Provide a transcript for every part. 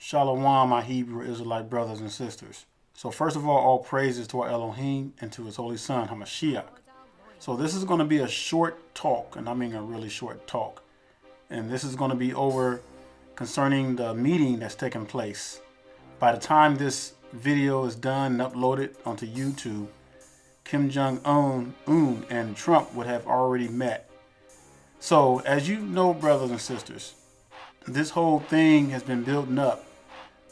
Shalom, my Hebrew Israelite brothers and sisters. So first of all praises to our Elohim and to his holy son, Hamashiach. So this is going to be a short talk, and I mean a really short talk. And this is going to be over concerning the meeting that's taking place. By the time this video is done and uploaded onto YouTube, Kim Jong-un and Trump would have already met. So as you know, brothers and sisters, this whole thing has been building up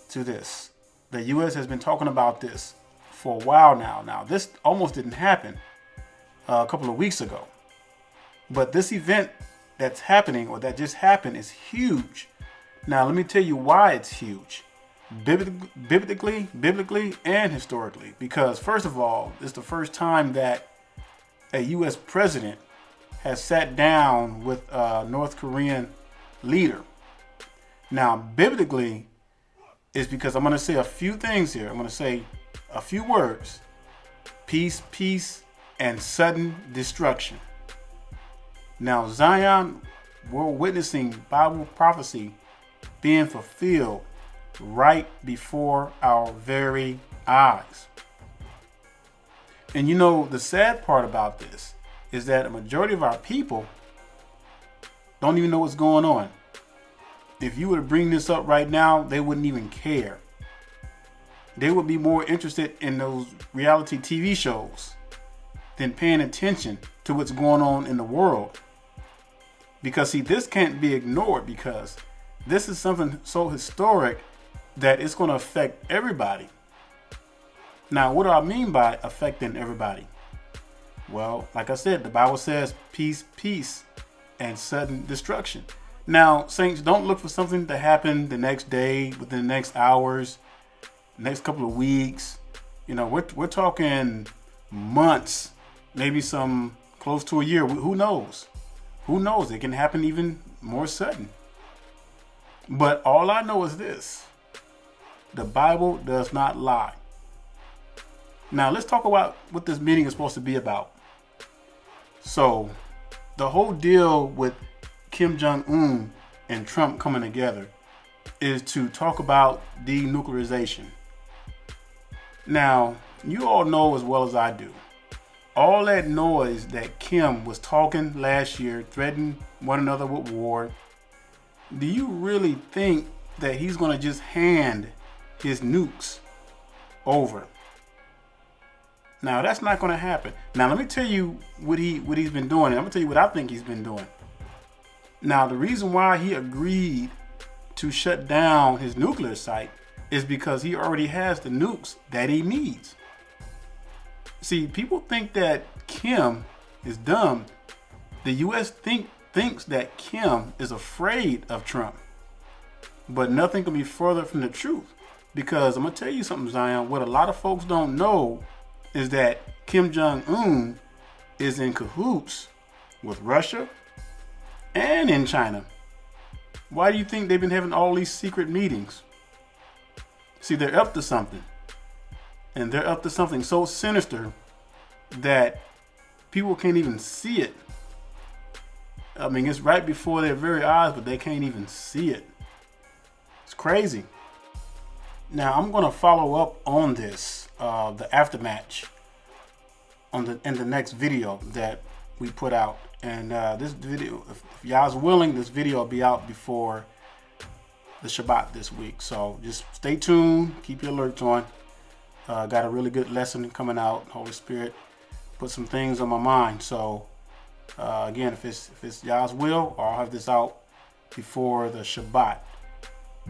to this. The U.S. has been talking about this for a while now. Now, this almost didn't happen a couple of weeks ago. But this event that's happening, or that just happened, is huge. Now, let me tell you why it's huge. Biblically, and historically. Because, first of all, it's the first time that a U.S. president has sat down with a North Korean leader. Now, biblically, is because I'm going to say a few things here. I'm going to say a few words. Peace, peace, and sudden destruction. Now, Zion, we're witnessing Bible prophecy being fulfilled right before our very eyes. And you know, the sad part about this is that a majority of our people don't even know what's going on. If you were to bring this up right now, they wouldn't even care. They would be more interested in those reality TV shows than paying attention to what's going on in the world. Because see, this can't be ignored, because this is something so historic that it's going to affect everybody. Now, what do I mean by affecting everybody? Well, like I said, the Bible says peace, peace, and sudden destruction. Now, saints, don't look for something to happen the next day, within the next hours, next couple of weeks. You know, we're talking months, maybe some close to a year. Who knows? Who knows? It can happen even more sudden. But all I know is this: the Bible does not lie. Now, let's talk about what this meeting is supposed to be about. So, the whole deal with Kim Jong-un and Trump coming together is to talk about denuclearization. Now, you all know as well as I do, all that noise that Kim was talking last year, threatening one another with war, do you really think that he's going to just hand his nukes over? Now, that's not going to happen. Now, let me tell you what he's been doing. I'm going to tell you what I think he's been doing. Now, the reason why he agreed to shut down his nuclear site is because he already has the nukes that he needs. See, people think that Kim is dumb. The U.S. thinks that Kim is afraid of Trump. But nothing can be further from the truth. Because I'm going to tell you something, Zion. What a lot of folks don't know is that Kim Jong-un is in cahoots with Russia and in China. Why do you think they've been having all these secret meetings? See, they're up to something. And they're up to something so sinister that people can't even see it. I mean, it's right before their very eyes, but they can't even see it. It's crazy. Now, I'm going to follow up on this, the aftermatch, in the next video that we put out. And this video, if y'all's willing, this video will be out before the Shabbat this week. So just stay tuned, keep your alerts on. Got a really good lesson coming out. Holy Spirit put some things on my mind. So again, if it's y'all's will, I'll have this out before the Shabbat.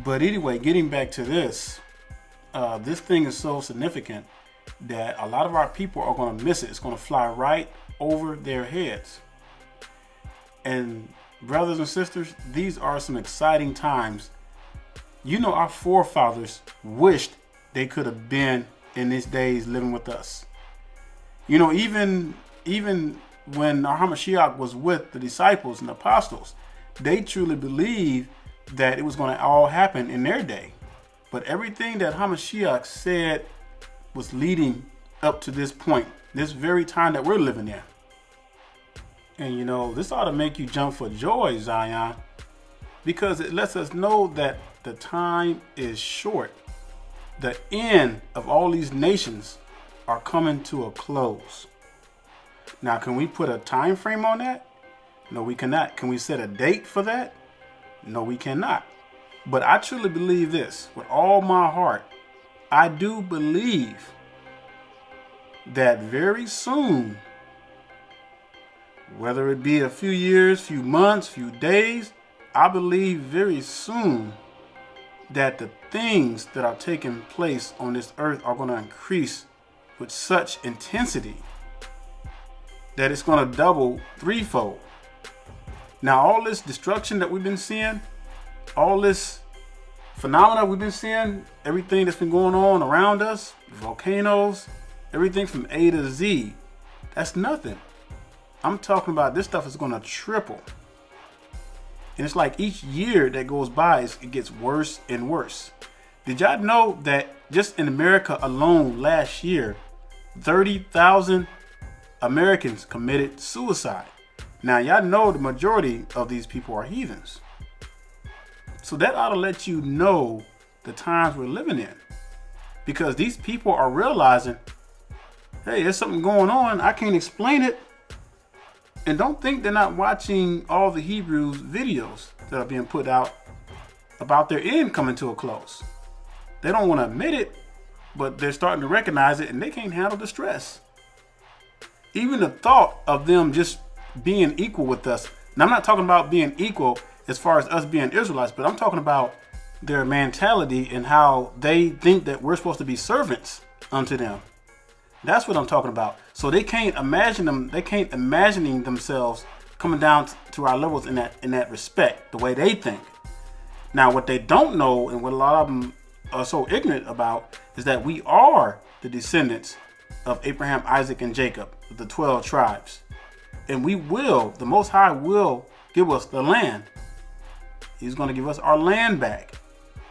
But anyway, getting back to this, this thing is so significant that a lot of our people are going to miss it. It's going to fly right over their heads. And brothers and sisters, these are some exciting times. You know, our forefathers wished they could have been in these days living with us. You know, even when our Hamashiach was with the disciples and apostles, they truly believed that it was going to all happen in their day. But everything that Hamashiach said was leading up to this point, this very time that we're living in. And you know, this ought to make you jump for joy, Zion, because it lets us know that the time is short. The end of all these nations are coming to a close. Now, can we put a time frame on that? No, we cannot. Can we set a date for that? No, we cannot. But I truly believe this with all my heart. I do believe that very soon, whether it be a few years, few months, few days, I believe very soon that the things that are taking place on this earth are going to increase with such intensity that it's going to double threefold. Now, all this destruction that we've been seeing, all this phenomena we've been seeing, everything that's been going on around us, volcanoes, everything from A to Z, that's nothing. I'm talking about this stuff is going to triple. And it's like each year that goes by, it gets worse and worse. Did y'all know that just in America alone last year, 30,000 Americans committed suicide? Now, y'all know the majority of these people are heathens. So that ought to let you know the times we're living in. Because these people are realizing, hey, there's something going on. I can't explain it. And don't think they're not watching all the Hebrews videos that are being put out about their end coming to a close. They don't want to admit it, but they're starting to recognize it, and they can't handle the stress. Even the thought of them just being equal with us. Now, I'm not talking about being equal as far as us being Israelites, but I'm talking about their mentality and how they think that we're supposed to be servants unto them. That's what I'm talking about. So they can't imagine imagining themselves coming down to our levels in that respect, the way they think. Now, what they don't know, and what a lot of them are so ignorant about, is that we are the descendants of Abraham, Isaac, and Jacob, the 12 tribes. And the Most High will give us the land. He's going to give us our land back.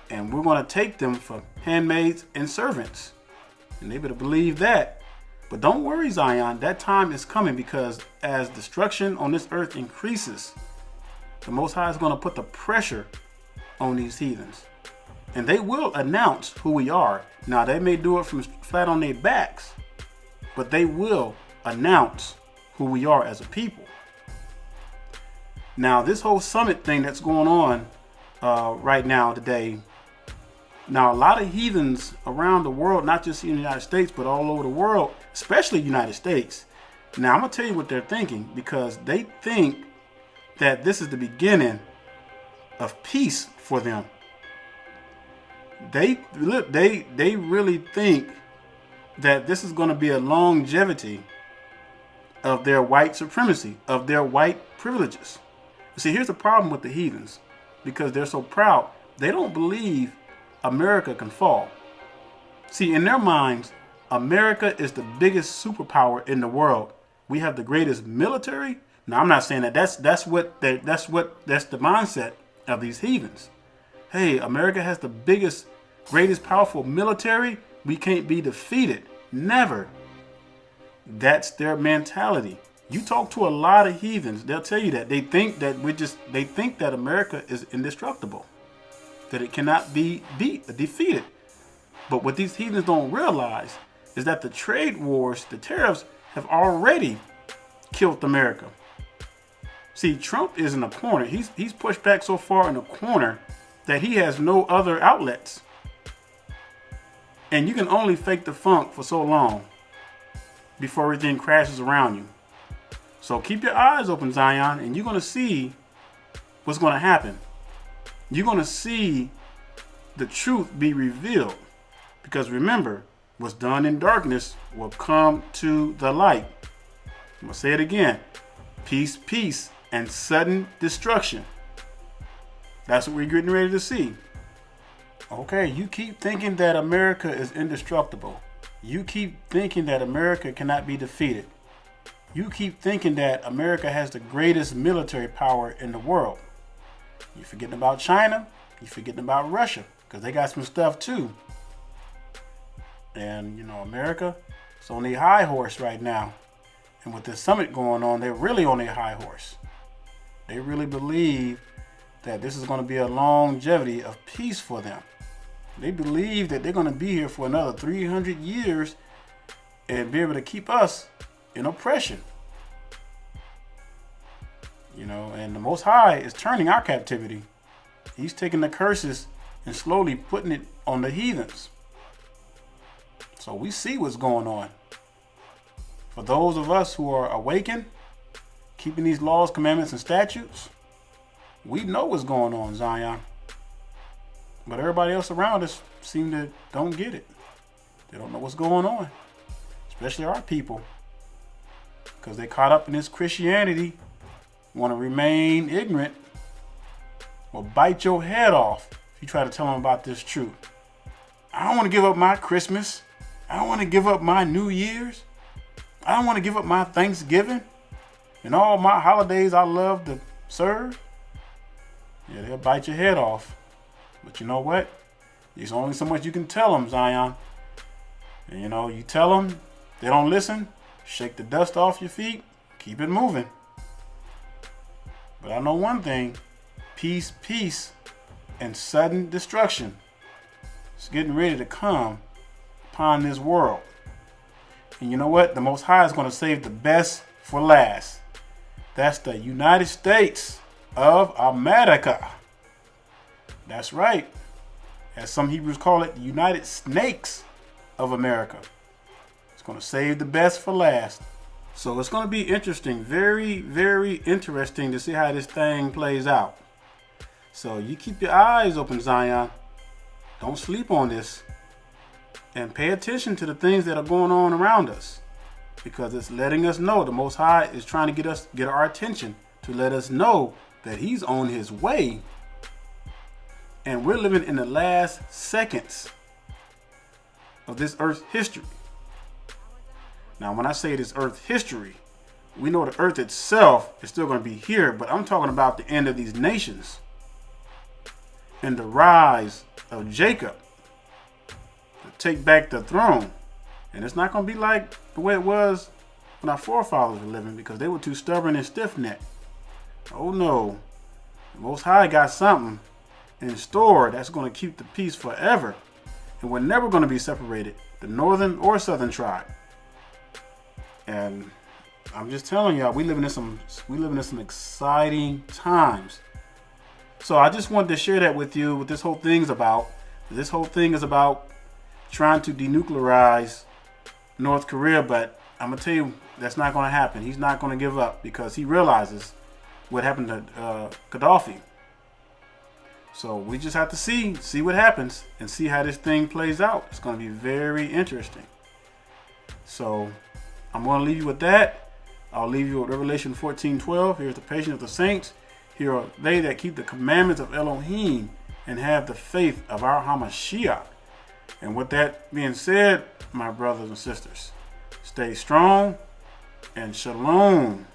And we're going to take them for handmaids and servants. And they better believe that. But don't worry, Zion, that time is coming, because as destruction on this earth increases, the Most High is going to put the pressure on these heathens. And they will announce who we are. Now, they may do it from flat on their backs, but they will announce who we are as a people. Now, this whole summit thing that's going on right now today, now a lot of heathens around the world, not just in the United States, but all over the world, especially United States. Now, I'm going to tell you what they're thinking, because they think that this is the beginning of peace for them. They really think that this is going to be a longevity of their white supremacy, of their white privileges. See, here's the problem with the heathens, because they're so proud. They don't believe America can fall. See, in their minds, America is the biggest superpower in the world. We have the greatest military. Now, I'm not saying that that's the mindset of these heathens. Hey, America has the biggest, greatest, powerful military. We can't be defeated. Never. That's their mentality. You talk to a lot of heathens, they'll tell you that. They think that America is indestructible, that it cannot be defeated. But what these heathens don't realize is that the trade wars, the tariffs, have already killed America. See, Trump is in a corner. He's pushed back so far in a corner that he has no other outlets. And you can only fake the funk for so long before everything crashes around you. So keep your eyes open, Zion, and you're going to see what's going to happen. You're going to see the truth be revealed. Because remember, what's done in darkness will come to the light. I'm going to say it again. Peace, peace, and sudden destruction. That's what we're getting ready to see. Okay, you keep thinking that America is indestructible. You keep thinking that America cannot be defeated. You keep thinking that America has the greatest military power in the world. You're forgetting about China. You're forgetting about Russia, because they got some stuff too. And, America is on their high horse right now. And with this summit going on, they're really on their high horse. They really believe that this is going to be a longevity of peace for them. They believe that they're going to be here for another 300 years and be able to keep us in oppression. You know, and the Most High is turning our captivity. He's taking the curses and slowly putting it on the heathens. So we see what's going on. For those of us who are awakened, keeping these laws, commandments, and statutes, we know what's going on, Zion. But everybody else around us seem to don't get it. They don't know what's going on, especially our people, because they caught up in this Christianity, want to remain ignorant, will bite your head off if you try to tell them about this truth. I don't want to give up my Christmas. I don't want to give up my New Year's. I don't want to give up my Thanksgiving and all my holidays I love to serve. Yeah, they'll bite your head off. But you know what? There's only so much you can tell them, Zion. And you know, you tell them, they don't listen, shake the dust off your feet, keep it moving. But I know one thing, peace, peace, and sudden destruction is getting ready to come upon this world. And you know what? The Most High is going to save the best for last. That's the United States of America. That's right. As some Hebrews call it, the United Snakes of America. It's going to save the best for last. So it's going to be interesting, very, very interesting to see how this thing plays out. So you keep your eyes open, Zion. Don't sleep on this. And pay attention to the things that are going on around us. Because it's letting us know the Most High is trying to get our attention to let us know that He's on His way. And we're living in the last seconds of this earth's history. Now, when I say this earth history, we know the earth itself is still going to be here, but I'm talking about the end of these nations and the rise of Jacob to take back the throne. And it's not going to be like the way it was when our forefathers were living, because they were too stubborn and stiff-necked. Oh no, the Most High got something in store that's going to keep the peace forever. And we're never going to be separated, the northern or southern tribe. And I'm just telling y'all, we living in some exciting times. So I just wanted to share that with you, what this whole thing's about. This whole thing is about trying to denuclearize North Korea, but I'm gonna tell you that's not going to happen. He's not going to give up because he realizes what happened to Gaddafi. So we just have to see what happens and see how this thing plays out. It's going to be very interesting. So I'm going to leave you with that. I'll leave you with Revelation 14:12. Here's the patience of the saints. Here are they that keep the commandments of Elohim and have the faith of our Hamashiach. And with that being said, my brothers and sisters, stay strong and shalom.